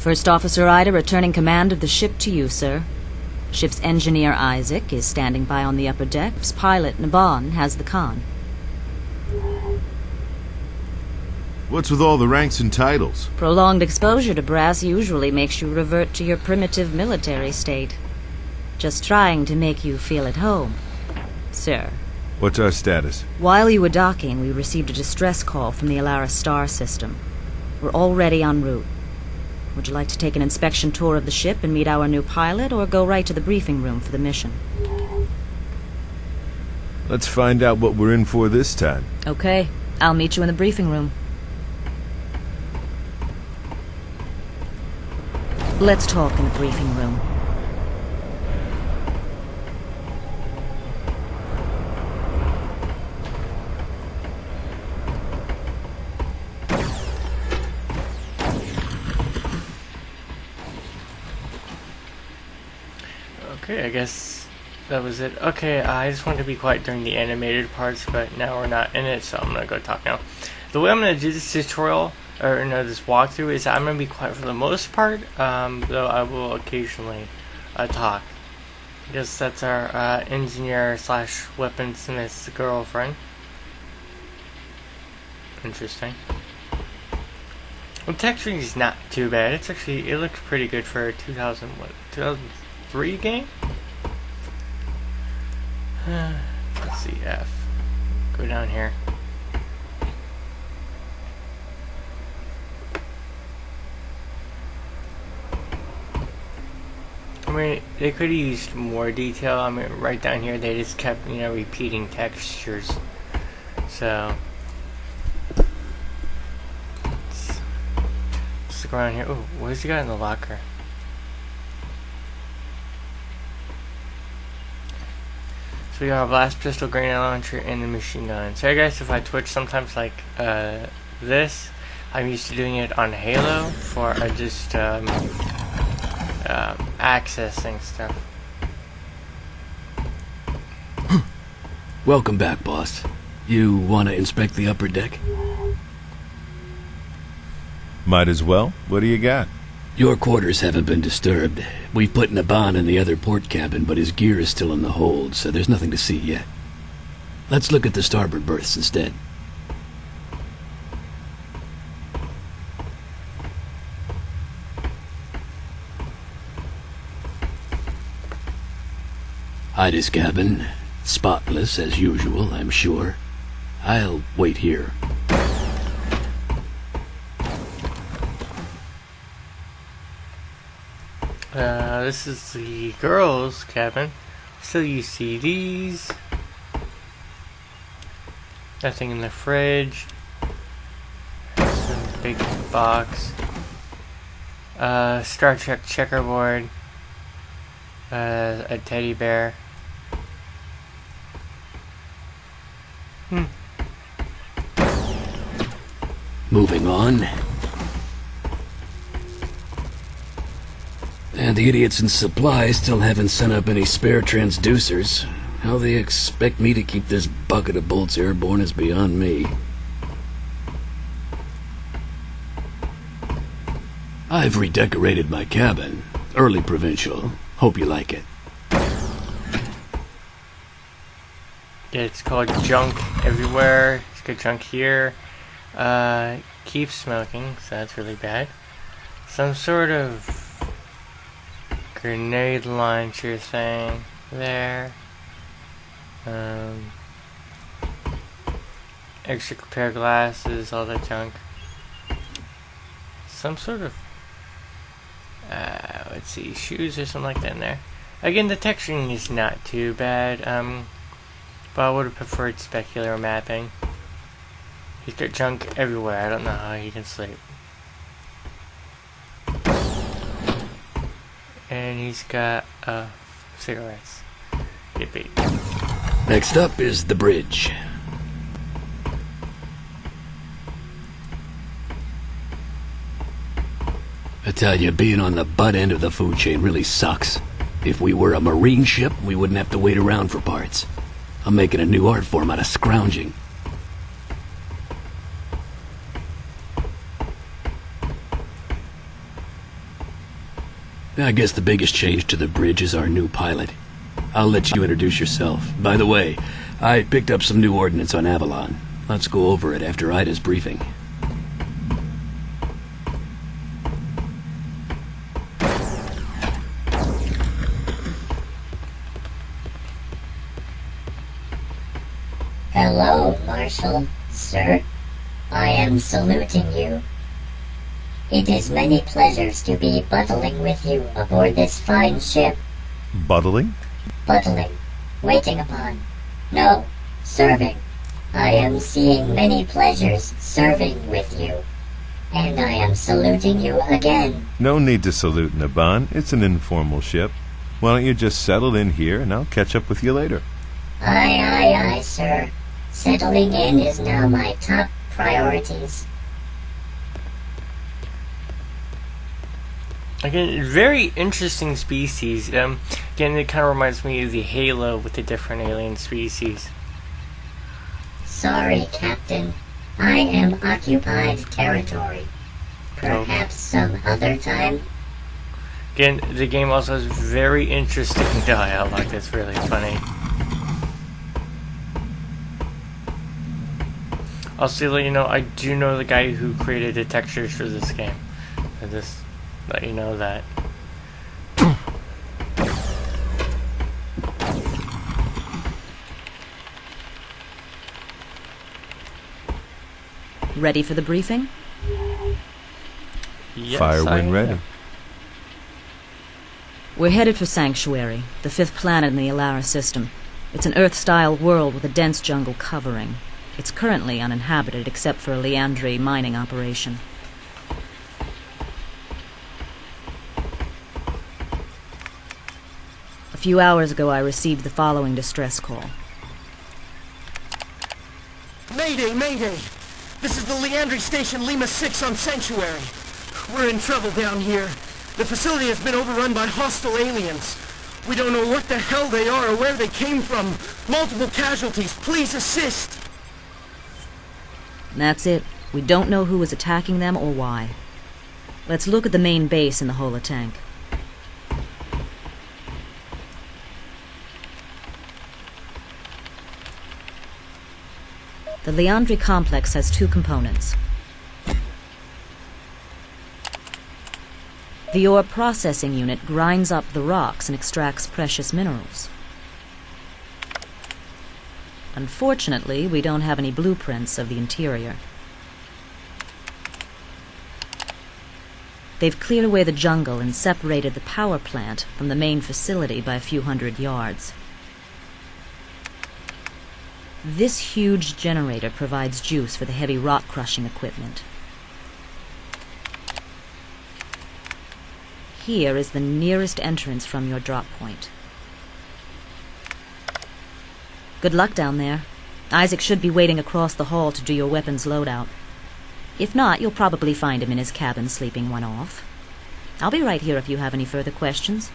First Officer Ida returning command of the ship to you, sir. Ship's engineer Isaac is standing by on the upper deck. Pilot Naban has the con. What's with all the ranks and titles? Prolonged exposure to brass usually makes you revert to your primitive military state. Just trying to make you feel at home, sir. What's our status? While you were docking, we received a distress call from the Alara star system. We're already en route. Would you like to take an inspection tour of the ship and meet our new pilot, or go right to the briefing room for the mission? Let's find out what we're in for this time. Okay, I'll meet you in the briefing room. Let's talk in the briefing room. Okay, I guess that was it. Okay, I just wanted to be quiet during the animated parts, but now we're not in it, so I'm gonna go talk now. The way I'm gonna do this tutorial, or no, this walkthrough, is I'm gonna be quiet for the most part, though I will occasionally talk. I guess that's our engineer slash weaponsmith's girlfriend. Interesting. Well, texturing is not too bad. It's actually, it looks pretty good for a 2003 game? Let's see, F. Go down here. I mean, they could have used more detail. I mean, right down here, they just kept, you know, repeating textures. So, let's look around here. Oh, what's he got in the locker? So we got a blast pistol, grenade launcher, and the machine gun. So I guess if I twitch sometimes like this, I'm used to doing it on Halo for just accessing stuff. Welcome back, boss. You want to inspect the upper deck? Might as well. What do you got? Your quarters haven't been disturbed. We've put Naban in the other port cabin, but his gear is still in the hold, so there's nothing to see yet. Let's look at the starboard berths instead. Ida's cabin. Spotless, as usual, I'm sure. I'll wait here. This is the girls' cabin. So you see these. Nothing in the fridge. Some big box. Star Trek checkerboard. A teddy bear. Moving on. And the idiots in supply still haven't sent up any spare transducers. How they expect me to keep this bucket of bolts airborne is beyond me. I've redecorated my cabin. Early provincial. Hope you like it. Yeah, it's called Junk Everywhere. It's got junk here. Keep smoking, so that's really bad. Some sort of grenade launcher thing there. Extra pair of glasses, all that junk. Some sort of let's see, shoes or something like that in there. Again, the texturing is not too bad, but I would have preferred specular mapping. He's got junk everywhere. I don't know how he can sleep. And he's got cigarettes. Yippee. Next up is the bridge. I tell you, being on the butt end of the food chain really sucks. If we were a marine ship, we wouldn't have to wait around for parts. I'm making a new art form out of scrounging. I guess the biggest change to the bridge is our new pilot. I'll let you introduce yourself. By the way, I picked up some new ordnance on Avalon. Let's go over it after Ida's briefing. Hello, Marshal, sir. I am saluting you. It is many pleasures to be buttling with you aboard this fine ship. Buttling? Buttling. Waiting upon. No, serving. I am seeing many pleasures serving with you. And I am saluting you again. No need to salute, Naban. It's an informal ship. Why don't you just settle in here and I'll catch up with you later? Aye, sir. Settling in is now my top priorities. Again, very interesting species. Again, it kind of reminds me of the Halo with the different alien species. Sorry, Captain. I am occupied territory. Perhaps some other time? Again, the game also has very interesting dialogue that's really funny. Also, let you know, I do know the guy who created the textures for this game. I just let you know that. Ready for the briefing? Yes, Fire I when am. ready. We're headed for Sanctuary, the fifth planet in the Alara system. It's an Earth-style world with a dense jungle covering. It's currently uninhabited except for a Liandry mining operation. A few hours ago I received the following distress call. Mayday, mayday! This is the Liandry Station Lima 6 on Sanctuary. We're in trouble down here. The facility has been overrun by hostile aliens. We don't know what the hell they are or where they came from. Multiple casualties. Please assist! That's it. We don't know who was attacking them or why. Let's look at the main base in the holotank. The Liandry complex has two components. The ore processing unit grinds up the rocks and extracts precious minerals. Unfortunately, we don't have any blueprints of the interior. They've cleared away the jungle and separated the power plant from the main facility by a few hundred yards. This huge generator provides juice for the heavy rock-crushing equipment. Here is the nearest entrance from your drop point. Good luck down there. Isaac should be waiting across the hall to do your weapons loadout. If not, you'll probably find him in his cabin sleeping one off. I'll be right here if you have any further questions.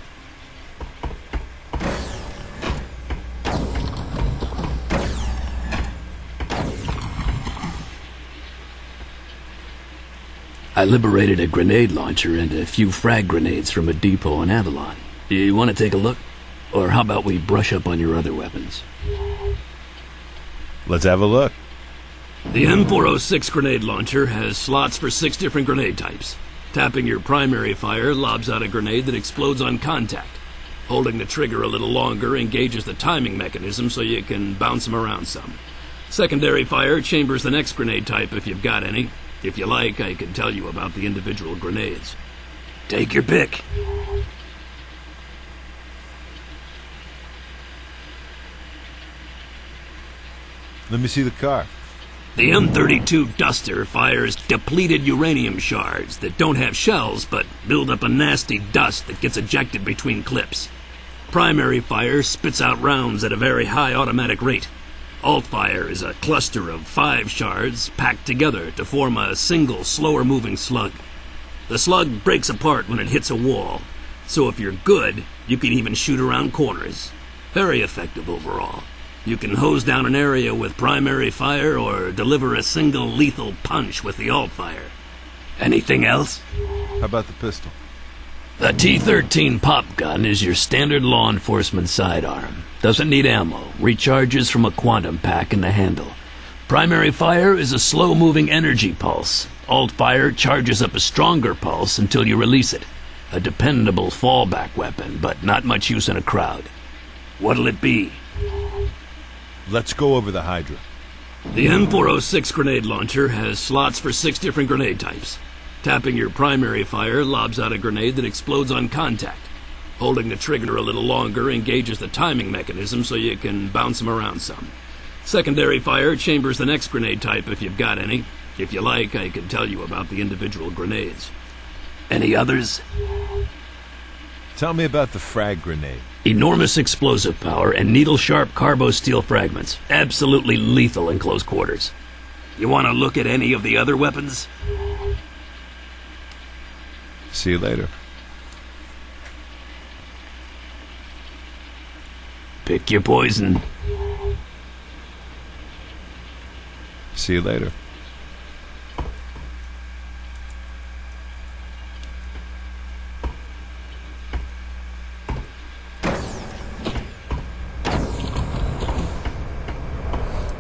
I liberated a grenade launcher and a few frag grenades from a depot on Avalon. You want to take a look? Or how about we brush up on your other weapons? Let's have a look. The M406 grenade launcher has slots for 6 different grenade types. Tapping your primary fire lobs out a grenade that explodes on contact. Holding the trigger a little longer engages the timing mechanism so you can bounce them around some. Secondary fire chambers the next grenade type if you've got any. If you like, I can tell you about the individual grenades. Take your pick. Let me see the car. The M32 Duster fires depleted uranium shards that don't have shells but build up a nasty dust that gets ejected between clips. Primary fire spits out rounds at a very high automatic rate. Alt fire is a cluster of 5 shards packed together to form a single, slower-moving slug. The slug breaks apart when it hits a wall, so if you're good, you can even shoot around corners. Very effective overall. You can hose down an area with primary fire or deliver a single lethal punch with the alt fire. Anything else? How about the pistol? The T-13 pop gun is your standard law enforcement sidearm. Doesn't need ammo. Recharges from a quantum pack in the handle. Primary fire is a slow-moving energy pulse. Alt fire charges up a stronger pulse until you release it. A dependable fallback weapon, but not much use in a crowd. What'll it be? Let's go over the Hydra. The M406 grenade launcher has slots for 6 different grenade types. Tapping your primary fire lobs out a grenade that explodes on contact. Holding the trigger a little longer engages the timing mechanism so you can bounce them around some. Secondary fire chambers the next grenade type if you've got any. If you like, I can tell you about the individual grenades. Any others? Tell me about the frag grenade. Enormous explosive power and needle-sharp carbo-steel fragments. Absolutely lethal in close quarters. You want to look at any of the other weapons? See you later. Pick your poison. See you later.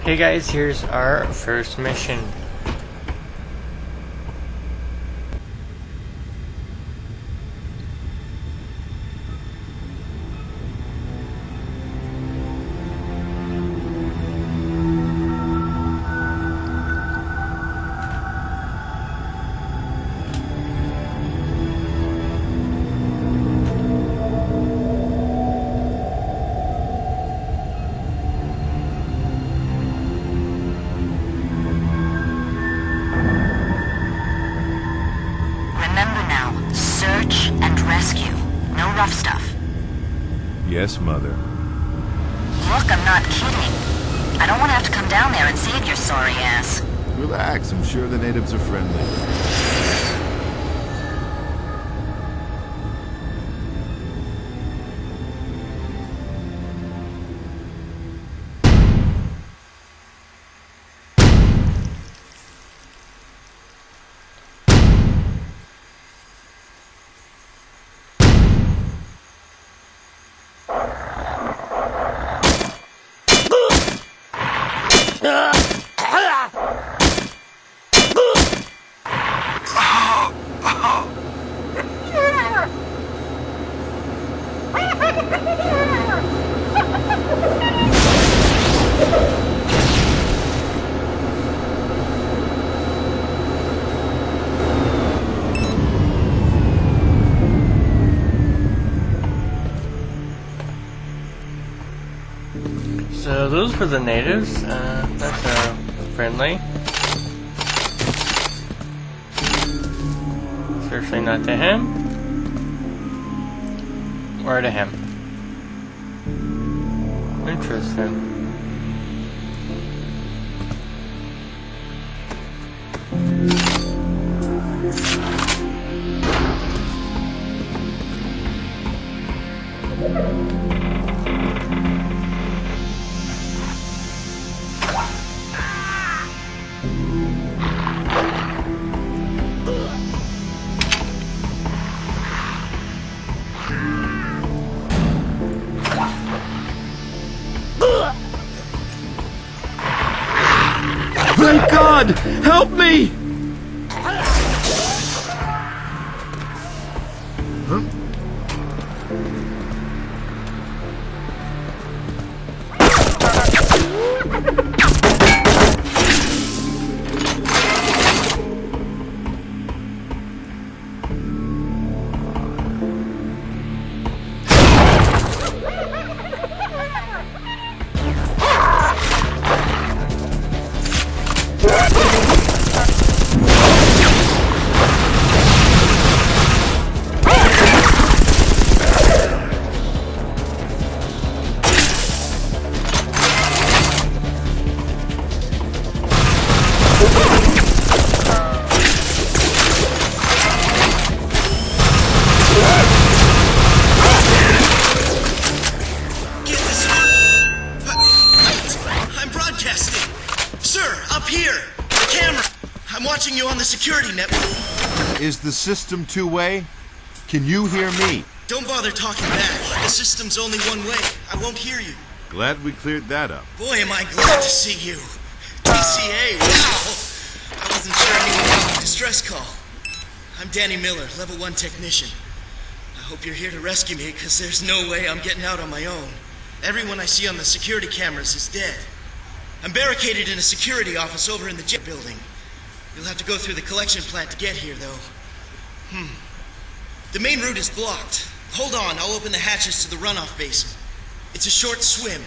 Hey guys, here's our first mission. Yes, Mother. Look, I'm not kidding. I don't want to have to come down there and save your sorry ass. Relax, I'm sure the natives are friendly. So those were the natives. That's friendly. Seriously, not to him. Or to him. Interesting. Thank God! Help me! Watching you on the security network. Is the system two-way? Can you hear me? Don't bother talking back. The system's only one way. I won't hear you. Glad we cleared that up. Boy, am I glad to see you. TCA, wow! I wasn't sure anyone got the distress call. I'm Danny Miller, level 1 technician. I hope you're here to rescue me, because there's no way I'm getting out on my own. Everyone I see on the security cameras is dead. I'm barricaded in a security office over in the jet building. You'll have to go through the collection plant to get here, though. The main route is blocked. Hold on, I'll open the hatches to the runoff basin. It's a short swim.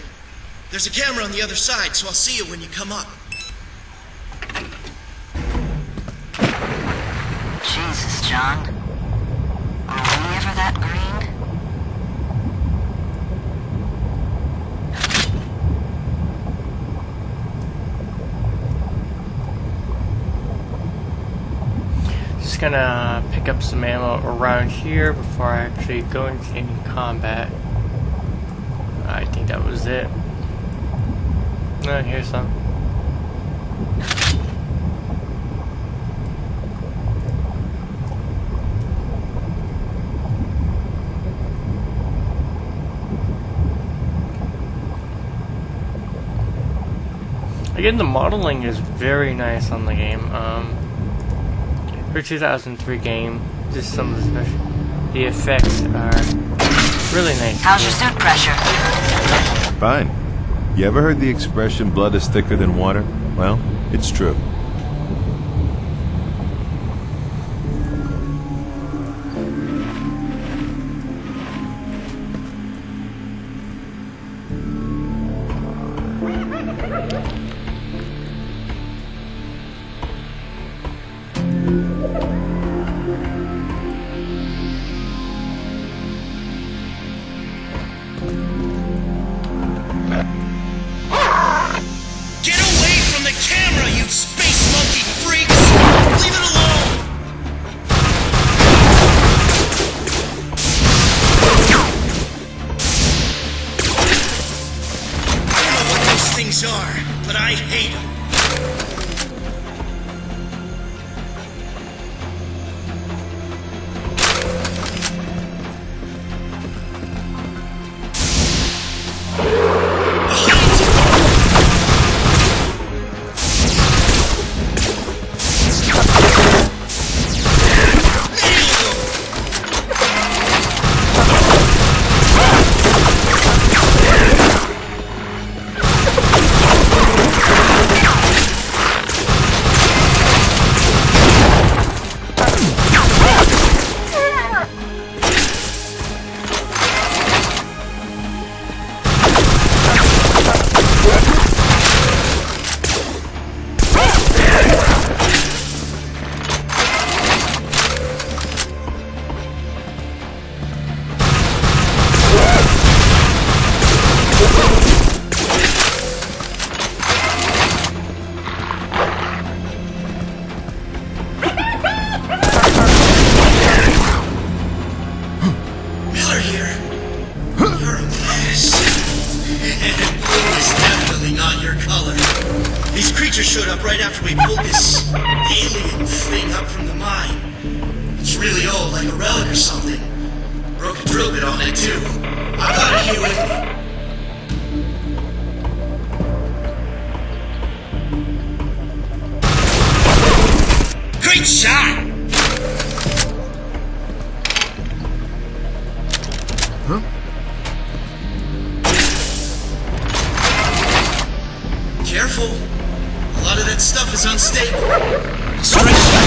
There's a camera on the other side, so I'll see you when you come up. Jesus, John. Were we ever that green? Just gonna pick up some ammo around here before I actually go into any combat. I think that was it. No, here's some. Again, the modeling is very nice on the game. For a 2003 game, just some of the effects are really nice. How's your suit pressure? Fine. You ever heard the expression, blood is thicker than water? Well, it's true. But I hate them. Showed up right after we pulled this alien thing up from the mine. It's really old, like a relic or something. Broke a drill bit on it, too. I got it here with me. Great shot! Huh? Careful. A lot of that stuff is unstable. Strike shot.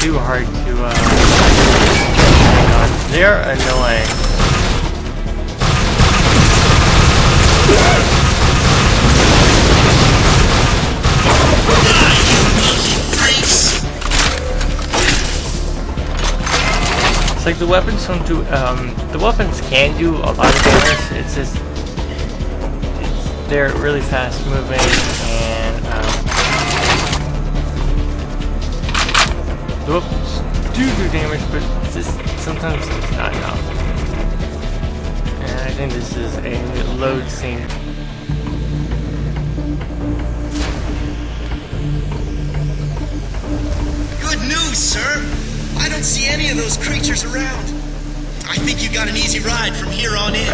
too hard to hang on. They're annoying. It's like the weapons don't do. The weapons can do a lot of damage. It's just they're really fast moving and the weapons do damage, but it's just sometimes it's not enough. And I think this is a load scene. Good news, sir! I don't see any of those creatures around. I think you got an easy ride from here on in.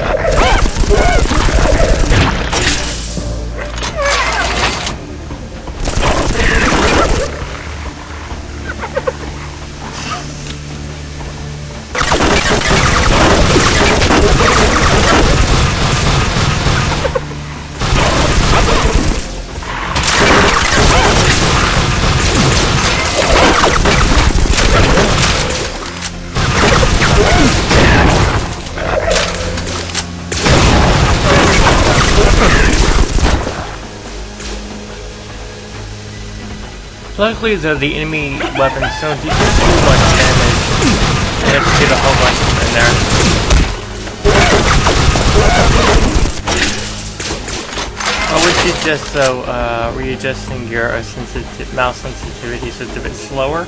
Luckily, though, the enemy weapons don't do too much damage. You have to get a whole bunch of them in there. Which is just so readjusting your mouse sensitivity so it's a bit slower.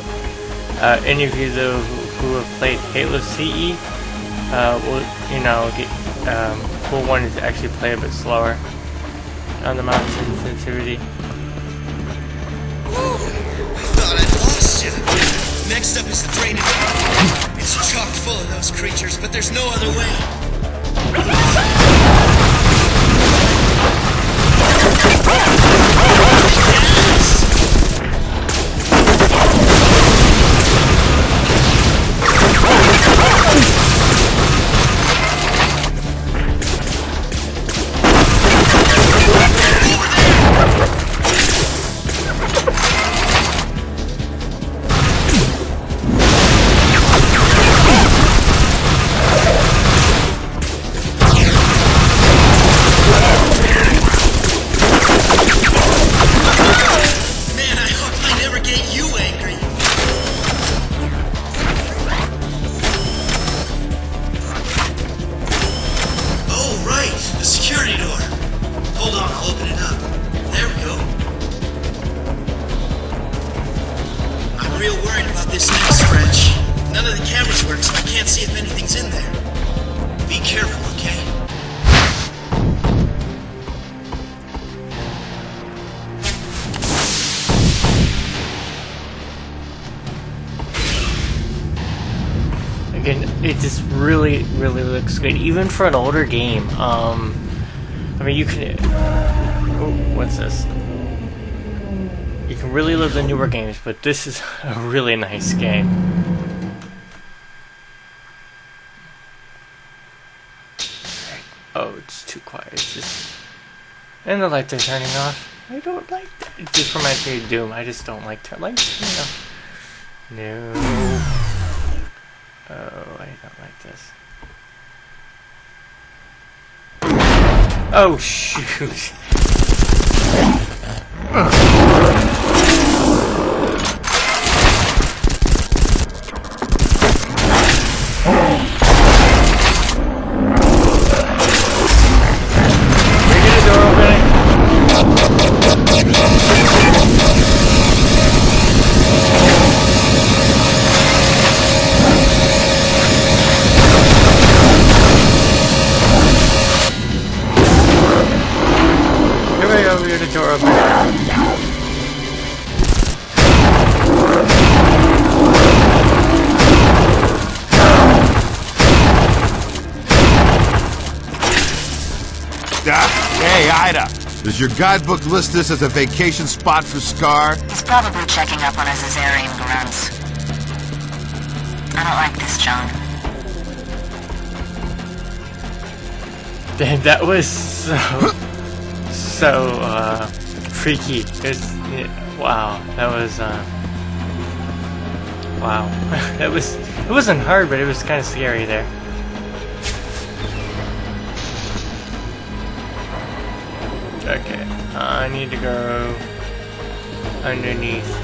Any of you though who have played Halo CE will, you know, will want to actually play a bit slower on the mouse sensitivity. Next up is the drainage. It's chock full of those creatures, but there's no other way. Again, it just really looks good, even for an older game. I mean, you can. Oh, what's this? You can really love the newer games, but this is a really nice game. Oh, it's too quiet. It's just, and the lights are turning off. I don't like that. It just reminds me of Doom. I just don't like lights turning off. No. Oh, I don't like this. Oh, shoot. Can we get a door opening? The door open. Hey, Ida. Does your guidebook list this as a vacation spot for Scar? He's probably checking up on his Azarian grunts. I don't like this, John. Damn, that was so freaky. Wow, that was Wow. It wasn't hard, but it was kind of scary there. Okay, I need to go underneath.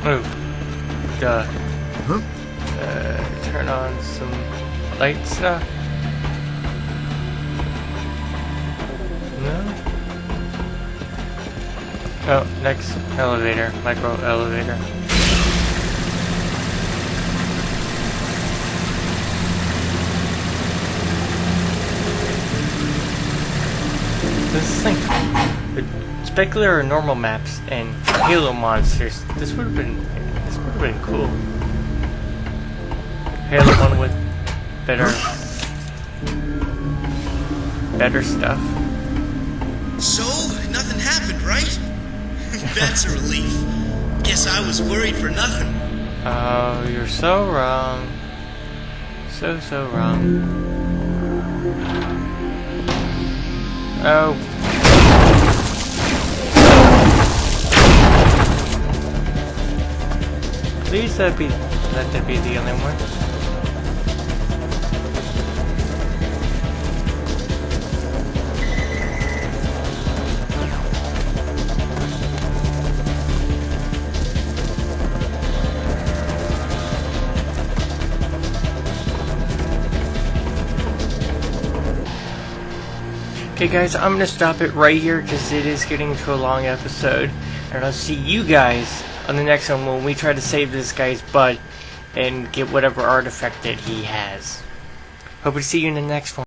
Oh, duh. Turn on some light stuff. No? Oh, next elevator. Micro elevator. This thing. Specular or normal maps and Halo monsters. This would have been cool. Halo one with better stuff. So, nothing happened, right? That's a relief. Guess I was worried for nothing. Oh, you're so wrong. So wrong. Oh. Please let that be the only one. Okay guys, I'm gonna stop it right here because it is getting to a long episode, and I'll see you guys on the next one when we try to save this guy's butt and get whatever artifact that he has. Hope to see you in the next one.